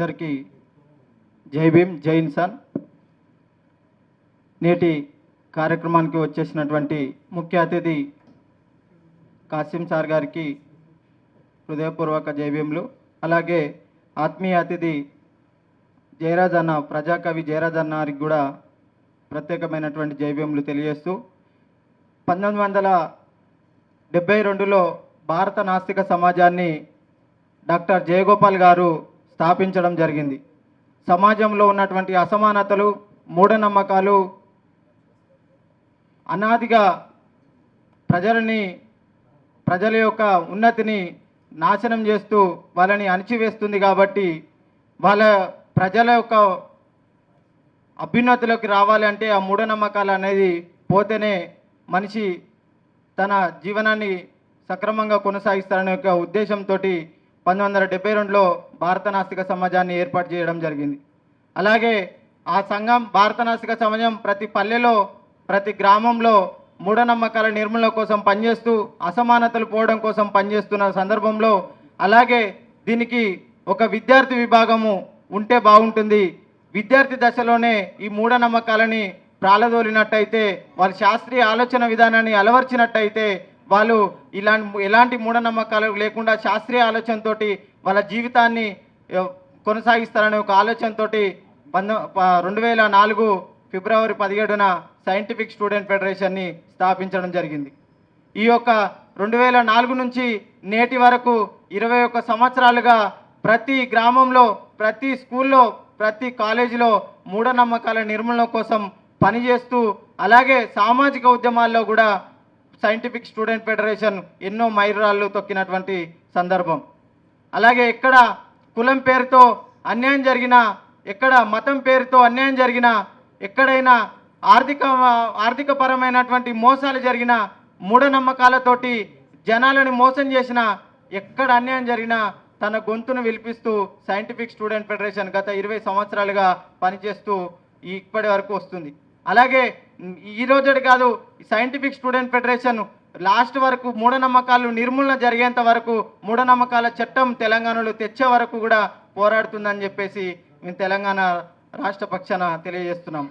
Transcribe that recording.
అందరికీ జై భీమ్, జై ఇన్సాన్. నేటి కార్యక్రమానికి వచ్చేసినటువంటి ముఖ్య అతిథి కాసిం సార్ గారికి హృదయపూర్వక జై భీమ్లు. అలాగే ఆత్మీయ అతిథి జయరాజ్ అన్న, ప్రజాకవి జయరాజ్ అన్న గారికి కూడా ప్రత్యేకమైనటువంటి జై భీమ్లు తెలియజేస్తూ 1972లో భారత నాస్తిక సమాజాన్ని డాక్టర్ జయగోపాల్ గారు స్థాపించడం జరిగింది. సమాజంలో ఉన్నటువంటి అసమానతలు, మూఢనమ్మకాలు అనాదిగా ప్రజల యొక్క ఉన్నతిని నాశనం చేస్తూ వాళ్ళని అణిచివేస్తుంది. కాబట్టి ప్రజల యొక్క అభ్యున్నతిలోకి రావాలి అంటే ఆ మూఢనమ్మకాలు అనేది పోతేనే మనిషి తన జీవనాన్ని సక్రమంగా కొనసాగిస్తారనే ఒక ఉద్దేశంతో 1972లో భారత నాస్తిక సమాజాన్ని ఏర్పాటు చేయడం జరిగింది. అలాగే ఆ సంఘం, భారత నాస్తిక సమాజం ప్రతి పల్లెలో, ప్రతి గ్రామంలో మూఢనమ్మకాల నిర్మూలన కోసం పనిచేస్తూ, అసమానతలు పోవడం కోసం పనిచేస్తున్న సందర్భంలో, అలాగే దీనికి ఒక విద్యార్థి విభాగము ఉంటే బాగుంటుంది. విద్యార్థి దశలోనే ఈ మూఢనమ్మకాలని ప్రాలదోలినట్టయితే, వాళ్ళ శాస్త్రీయ ఆలోచన విధానాన్ని అలవర్చినట్టయితే, వాళ్ళు ఎలాంటి మూఢనమ్మకాలు లేకుండా శాస్త్రీయ ఆలోచనతో వాళ్ళ జీవితాన్ని కొనసాగిస్తారనే ఒక ఆలోచనతో 2004 ఫిబ్రవరి 17న సైంటిఫిక్ స్టూడెంట్ ఫెడరేషన్ని స్థాపించడం జరిగింది. ఈ యొక్క 2004 నుంచి నేటి వరకు 21 సంవత్సరాలుగా ప్రతి గ్రామంలో, ప్రతి స్కూల్లో, ప్రతి కాలేజీలో మూఢనమ్మకాల నిర్మూలన కోసం పనిచేస్తూ, అలాగే సామాజిక ఉద్యమాల్లో కూడా సైంటిఫిక్ స్టూడెంట్ ఫెడరేషన్ ఎన్నో మైలురాళ్ళు తొక్కినటువంటి సందర్భం. అలాగే ఎక్కడ కులం పేరుతో అన్యాయం జరిగినా, ఎక్కడ మతం పేరుతో అన్యాయం జరిగినా, ఎక్కడైనా ఆర్థికపరమైనటువంటి మోసాలు జరిగినా, మూఢనమ్మకాలతోటి జనాలను మోసం చేసినా, ఎక్కడ అన్యాయం జరిగినా తన గొంతును విలిపిస్తూ సైంటిఫిక్ స్టూడెంట్ ఫెడరేషన్ గత 20 సంవత్సరాలుగా పనిచేస్తూ ఇప్పటి వరకు వస్తుంది. అలాగే ఈ రోజుటి కాదు, సైంటిఫిక్ స్టూడెంట్ ఫెడరేషన్ లాస్ట్ వరకు మూఢనమ్మకాలు నిర్మూలన జరిగేంత వరకు, మూఢనమ్మకాల చట్టం తెలంగాణలో తెచ్చే వరకు కూడా పోరాడుతుందని చెప్పేసి మేము తెలంగాణ రాష్ట్ర పక్షాన తెలియజేస్తున్నాం.